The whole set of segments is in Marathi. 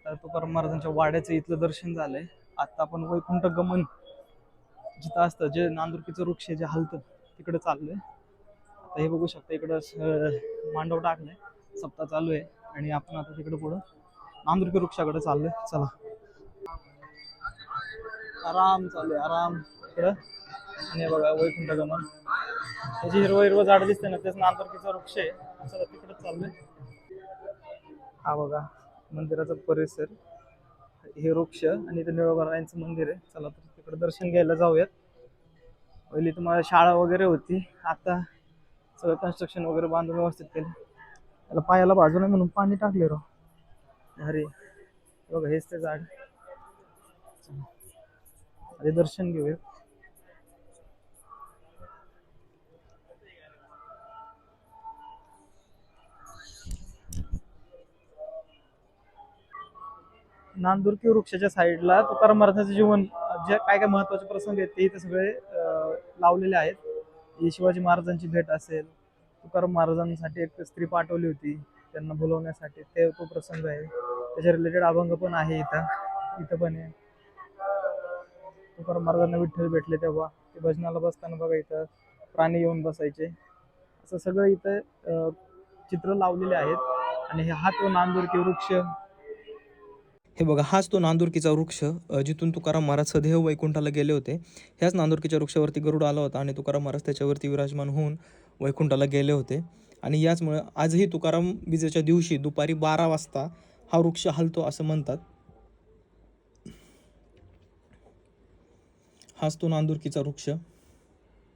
आता तुकाराम महाराजांच्या वाड्याचं इथलं दर्शन झालंय. आता आपण वैकुंठ गमन जिथं असतं, जे नांदुरकीचं वृक्ष जे हलतं तिकडे चाललोय. आता हे बघू शकता, इकडं मांडव टाकलाय, सप्ताह चालू आहे आणि आपण आता तिकडे पुढं नांदुरकी वृक्षाकडे चाललोय. चला, आराम चालू आहे, आराम इकडं. आणि बघा वैकुंठ गमन, त्याची हिरवं हिरवं झाड दिसते ना, तेच नांदुरकीचा वृक्ष आहे. चला तिकडे चाललोय. हा बघा मंदिराचा परिसर, हे वृक्ष आणि इथे निळोबारायांचं मंदिर आहे. चला तर तिकडे दर्शन घ्यायला जाऊयात. पहिली तुम्हाला शाळा वगैरे होती, आता सगळं कन्स्ट्रक्शन वगैरे बांधून व्यवस्थित केलं. त्याला पायाला बाजू नाही म्हणून पाणी टाकले राव. अरे बघा हेच ते झाड. अरे दर्शन घेऊया. नांदुरकी वृक्षाच्या साईडला तुकाराम महाराजांचं जीवन, जे काय काय महत्वाचे प्रसंग आहेत ते इथे सगळे लावलेले आहेत. ही शिवाजी महाराजांची भेट असेल, तुकाराम महाराजांसाठी एक स्त्री पाठवली होती त्यांना बोलवण्यासाठी, ते तो प्रसंग आहे. त्याच्या रिलेटेड अभंग पण आहे इथं पण आहे. तुकाराम महाराजांना विठ्ठल भेटले तेव्हा ते भजनाला बसताना बघा इथं प्राणी येऊन बसायचे. असं सगळं इथं चित्र लावलेले आहेत. आणि हा तो नांदुरकी वृक्ष, हे बघा हाच तो नांदुरकीचा वृक्ष जिथून तुकाराम महाराज सदैव वैकुंठाला गेले होते. ह्याच नांदुरकीच्या वृक्षावरती गरुड आला होता आणि तुकाराम महाराज त्याच्यावरती विराजमान होऊन वैकुंठाला गेले होते. आणि याचमुळे आजही तुकाराम बीजेच्या दिवशी दुपारी 12 वाजता हा वृक्ष हलतो असं म्हणतात. हाच तो नांदुरकीचा वृक्ष.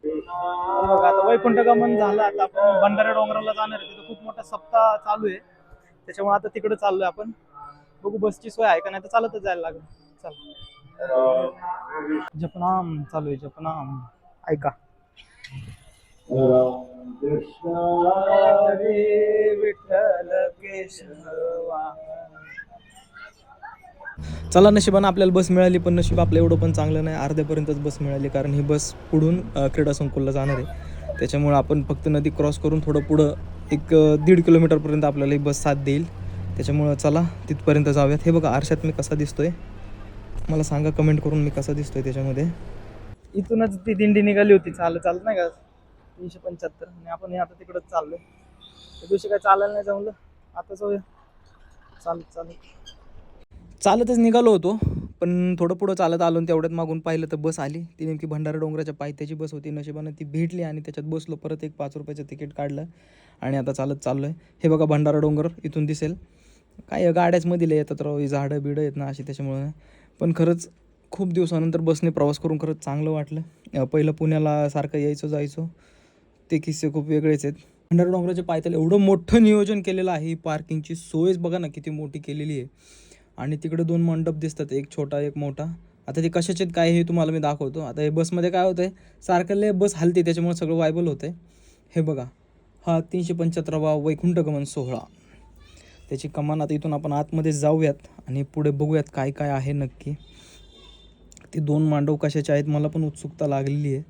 बघा आता वैकुंठ गमन झालं, आता आपण भंडारा डोंगराला जाणार आहे. तिथं खूप मोठा सप्ताह चालू आहे, त्याच्यामुळे आता तिकडे चाललोय आपण. बघू बसची सोय आहे का, नाही तर चालतच जायला लागेल. चल, जपनाम चालू आहे, जपनाम ऐका. विठ्ठल केशवा. चला नशिबानं आपल्याला बस मिळाली, पण नशीब आपलं एवढं पण चांगलं नाही. अर्ध्यापर्यंतच बस मिळाली, कारण ही बस पुढून क्रीडा संकुलला जाणार आहे. त्याच्यामुळे आपण फक्त नदी क्रॉस करून थोडं पुढं एक 1.5 किलोमीटरपर्यंत आपल्याला ही बस साथ देईल. त्याच्यामुळं चला तिथपर्यंत जाऊयात. हे बघा आरशात मी कसा दिसतोय, मला सांगा कमेंट करून मी कसा दिसतोय त्याच्यामध्ये. इथूनच ती दिंडी निघाली होती चालत नाही का, 375, आणि आपण हे आता तिकडंच चाललोय. त्या दिवशी काय चालायला नाही जमलं, आता जाऊया चालतच निघालो होतो. पण थोडं पुढं चालत आलो आणि तेवढ्यात मागून पाहिलं तर बस आली. ती नेमकी भंडारा डोंगराच्या पायथ्याची बस होती. नशिबानं ती भेटली आणि त्याच्यात बसलो. परत एक 5 रुपयाचं तिकीट काढलं आणि आता चालत चाललो आहे. हे बघा भंडारा डोंगर इथून दिसेल. काय गाड्याच मध्ये येतात राव, झाडं बिडं आहेत ना अशी, त्याच्यामुळे. पण खरंच खूप दिवसानंतर बसने प्रवास करून खरंच चांगलं वाटलं. पहिलं पुण्याला सारखं यायचो जायचो, ते किस्से खूप वेगळेच आहेत. भंडारा डोंगराच्या पायथ्याला एवढं मोठं नियोजन केलेलं आहे. पार्किंगची सोयच बघा ना किती मोठी केलेली आहे. आणि तिकडे 2 मंडप दिसतात, एक छोटा एक मोठा. आता ते कशाचे काय हे तुम्हाला मी दाखवतो. आता हे बसमध्ये काय होतंय, सारखं बस हलते, त्याच्यामुळे सगळं वायबल होतंय. हे बघा हा 375वा वैकुंठ गमन सोहळा, त्याची कमान. आता इथून आपण आतमध्ये जाऊयात आणि पुढे बघूयात काय काय आहे नक्की. ते 2 मांडव कशाचे आहेत मला पण उत्सुकता लागलेली आहे,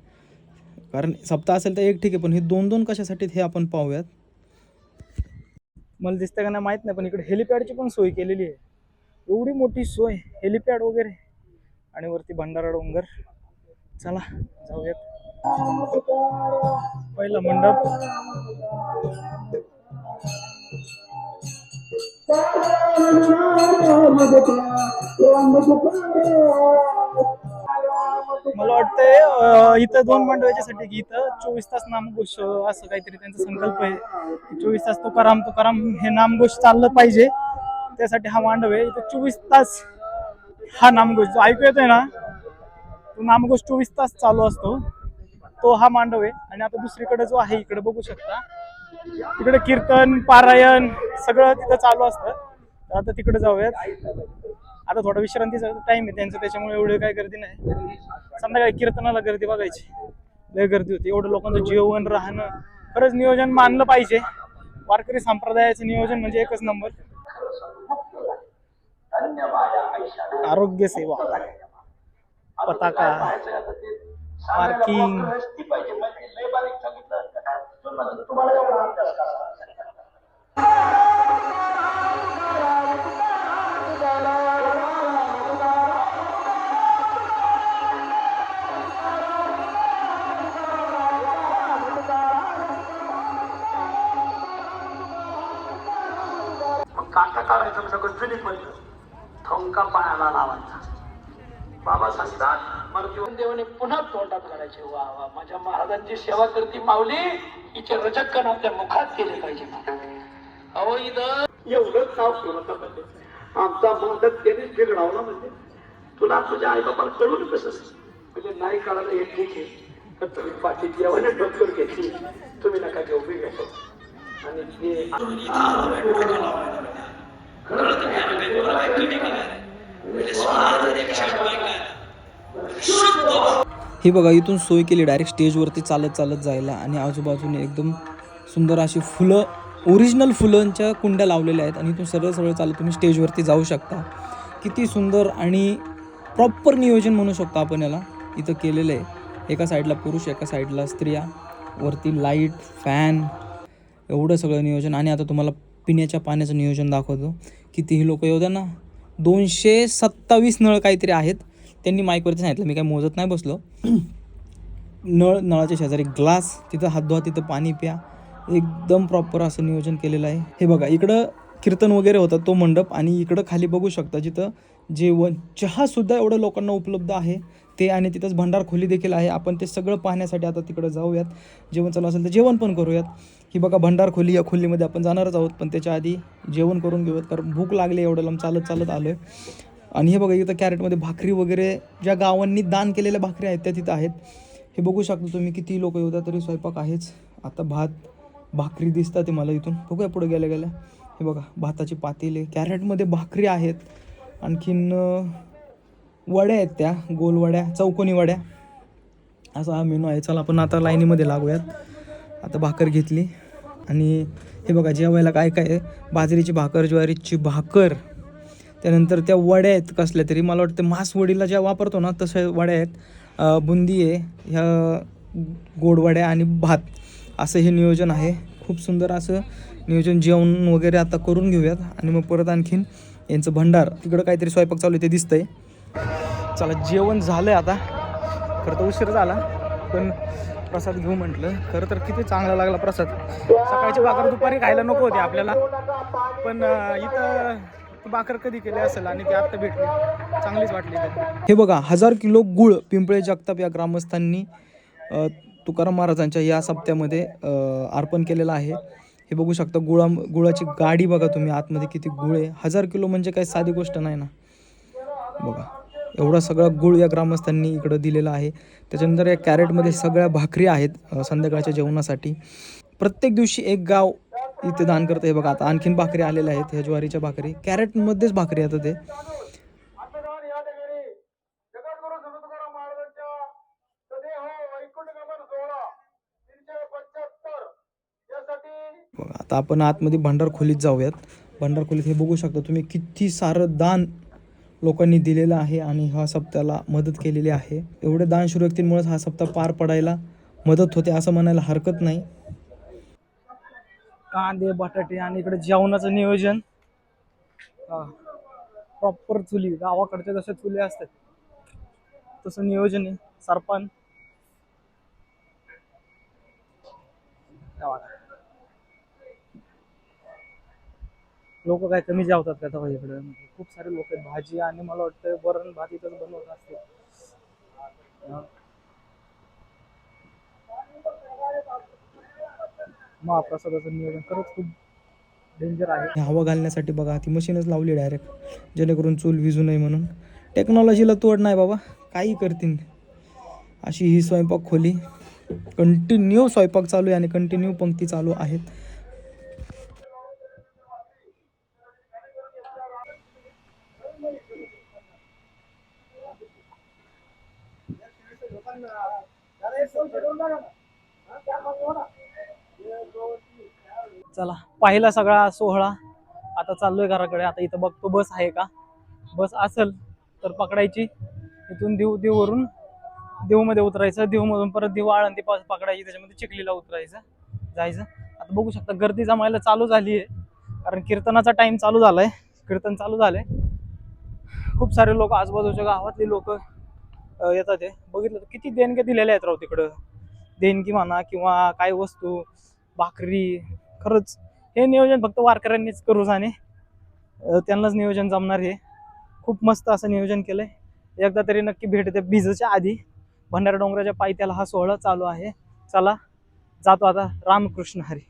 कारण सप्ताह असेल तर एक ठीक आहे, पण हे 2-2 कशासाठी हे आपण पाहूयात. मला दिसतं का नाही माहित नाही, पण इकडे हेलिपॅडची पण सोय केलेली आहे. एवढी मोठी सोय, हेलिपॅड वगैरे, आणि वरती भंडारा डोंगर. चला जाऊयात. पहिला मंडप. मला वाटतंय इथं 2 मंडप याच्यासाठी की इथं 24 तास नामघोष असं काहीतरी त्यांचा संकल्प आहे. 24 तास तुकाराम तुकाराम हे नामघोष चाललं पाहिजे, त्यासाठी हा मांडव आहे. इथं 24 तास हा नामघोष जो ऐकू येतोय ना, तो नामघोष 24 तास चालू असतो, तो हा मांडव आहे. आणि आता दुसरीकडे जो आहे इकडे बघू शकता, तिकडे कीर्तन पारायण सगळं तिथं चालू असतं. तर आता तिकडे जाऊयात. आता थोडा विश्रांतीचा टाइम आहे त्यांचं, त्याच्यामुळे एवढी काही गर्दी नाही. संध्याकाळी कीर्तनाला गर्दी बघायची, लय गर्दी होती. एवढं लोकांचं जेवण राहणं, खरंच नियोजन मानलं पाहिजे. वारकरी संप्रदायाचं नियोजन म्हणजे एकच नंबर. आरोग्य सेवा, पताका, पार्किंग. वाचून सगळं जुनी पडलं थोंका पायाला लावायचा. बाबा सांगतात मृत्यूदेवाने पुन्हा तोंडात घालायचे. वा वा, माझ्या महाराजांची सेवा करती माऊली, हिचे रजक्कन आपल्या मुखात केले पाहिजे. अहो इथं एवढंच नाव सुरत म्हणजे आमचा मालक त्यानेच बिघडावला. म्हणजे तुला तुझ्या आई बाबाला कळून कसं म्हणजे नाही कळालं हे ठीक आहे, तर तुम्ही पाठी जेवणे डोक्यावर घेतली, तुम्ही नका घेऊ बी घेतो. आणि ते हे बघा, इथून सोय केली डायरेक्ट स्टेजवरती चालत चालत जायला. आणि आजूबाजूने एकदम सुंदर अशी फुलं, ओरिजिनल फुलांच्या कुंड्या लावलेल्या आहेत. आणि इथून सरळ सरळ चालत तुम्ही स्टेजवरती जाऊ शकता. किती सुंदर आणि प्रॉपर नियोजन म्हणू शकतो आपण याला इथं केलेलं आहे. एका साईडला पुरुष, एका साईडला स्त्रिया, वरती लाईट, फॅन, एवढं सगळं नियोजन. आणि आता तुम्हाला पिण्याच्या पाण्याचं नियोजन दाखवतो. कितीही लोक येऊ द्या ना, 227 नळ काहीतरी आहेत. त्यांनी माईकवरती सांगितलं, मी काही मोजत नाही बसलो. नळाच्या शेजारी ग्लास, तिथं हात धुवा, तिथं पाणी प्या, एकदम प्रॉपर असं नियोजन केलेलं आहे. हे बघा, इकडं कीर्तन वगैरे होतं तो मंडप. आणि इकडं खाली बघू शकता जिथं जेवण, चहासुद्धा एवढं लोकांना उपलब्ध आहे ते. आणि तिथंच भंडार खोली देखील आहे. आपण ते सगळं पाहण्यासाठी आता तिकडं जाऊयात. जेवण चालू असेल तर जेवण पण करूयात. ही बघा भंडार खोली, या खोलीमध्ये आपण जाणारच आहोत, पण त्याच्या आधी जेवण करून घेऊयात, कारण भूक लागली, एवढं लांब चालत चालत आलो आहे. आणि हे बघा, इथं कॅरेटमध्ये भाकरी वगैरे ज्या गावांनी दान केलेल्या भाकरी आहेत त्या तिथं आहेत. हे बघू शकता तुम्ही, किती लोक येतात तरी स्वयंपाक आहेच. आता भात भाकरी दिसतात ते मला इथून, बघूया पुढे गेल्या गेल्या. हे बघा, भाताची पातेले, कॅरेटमध्ये भाकरी आहेत. आणखीन वड्या आहेत, त्या गोल वड्या, चौकोनी वड्या, असा हा मेनू आहे. चला आपण आता लाईनीमध्ये लागूयात. आता भाकर घेतली. आणि हे बघा, जेवायला काय काय आहे, बाजरीची भाकर, ज्वारीची भाकर, त्यानंतर त्या वड्या आहेत कसल्या तरी, मला वाटतं मासवडीला ज्या वापरतो ना तशा वड्या आहेत, बुंदी आहे, ह्या गोडवड्या आणि भात, असं हे नियोजन आहे. खूप सुंदर असं नियोजन. जेवण वगैरे आता करून घेऊयात आणि मग परत आणखीन यांचं भंडार, तिकडं काहीतरी स्वयंपाक चालू आहे ते दिसतंय. चला, जेवण झालं आहे आता. खरं तर उशीर झाला, पण प्रसाद घेऊ म्हटलं. खरं तर किती चांगला लागला प्रसाद. सकाळची भाकर दुपारी खायला नको होती आपल्याला, पण इथं भाकर कधी केली असेल आणि ती आत्ता भेटली, चांगलीच वाटली. हे बघा, 1000 किलो गुळ पिंपळे जगताप या ग्रामस्थांनी तुकाराम महाराजांच्या या सप्त्यामध्ये अर्पण केलेलं आहे. हे बघू शकता, गुळाची गाडी बघा तुम्ही आतमध्ये, किती गुळ आहे. 1000 किलो म्हणजे काही साधी गोष्ट नाही ना. बघा, एवढा सगळा गुळ या ग्रामस्थांनी इकडं दिलेला आहे. त्याच्यानंतर या कॅरेटमध्ये सगळ्या भाकरी आहेत संध्याकाळच्या जेवणासाठी. प्रत्येक दिवशी एक गाव इथे दान करतं. हे बघा, आता आणखीन भाकरी आलेल्या आहेत, ह्या ज्वारीच्या भाकरी, कॅरेटमध्येच भाकरी आता ते. बघा, आता आपण आतमध्ये भंडार खोलीत जाऊयात. भंडार खोलीत हे बघू शकता तुम्ही, किती सारं दान लोकांनी दिलेलं आहे आणि हा सप्त्याला मदत केलेली आहे. एवढे दानशूर व्यक्तींमुळेच हा सप्ताह पार पडायला मदत होते असं म्हणायला हरकत नाही. कांदे, बटाटे आणि इकडे जेवणाचं नियोजन प्रॉपर. चुली गावाकडच्या जशा चुली असतात तसं नियोजन आहे. सरपण लोक काय कमी जेवतात का तेव्हा इकडं? खूप सारे लोक आहेत. भाजी आणि मला वाटतं वरण भात इथंच बनवत असते. महाप्रसादाचं नियोजन खरंच खूप डेंजर आहे. हवा घालण्यासाठी बघा, ती मशीनच लावली डायरेक्ट, जेणेकरून चूल विजू नये म्हणून. टेक्नॉलॉजीला तोड नाही बाबा, काही करतील. अशी ही स्वयंपाक खोली, कंटिन्यू स्वयंपाक चालू आहे आणि कंटिन्यू पंक्ती चालू आहेत. चला, पाहिला सगळा सोहळा, आता चाललोय घराकडे. आता इथं बघतो बस आहे का, बस असेल तर पकडायची. इथून देऊवरून देऊमध्ये उतरायचं, देऊमधून परत देऊ आळंदी पकडायची, त्याच्यामध्ये चिखलीला उतरायचं, जायचं. आता बघू शकता गर्दी जमायला चालू झाली आहे, कारण कीर्तनाचा टाइम चालू झालाय, कीर्तन चालू झालंय. खूप सारे लोक, आजूबाजूच्या गावातली लोक येतात. ते बघितलं तर किती देणग्या दिलेल्या आहेत राव तिकडं, देणगी म्हणा किंवा काय वस्तू, भाकरी. खरंच हे नियोजन फक्त वारकऱ्यांनीच करू जाणे. त्यांनाच नियोजन जमणार हे. खूप मस्त असं नियोजन केलंय. एकदा तरी नक्की भेट द्या बीजच्या आधी. भंडारा डोंगराच्या पायथ्याला हा सोहळा चालू आहे. चला जातो आता. रामकृष्ण हरी.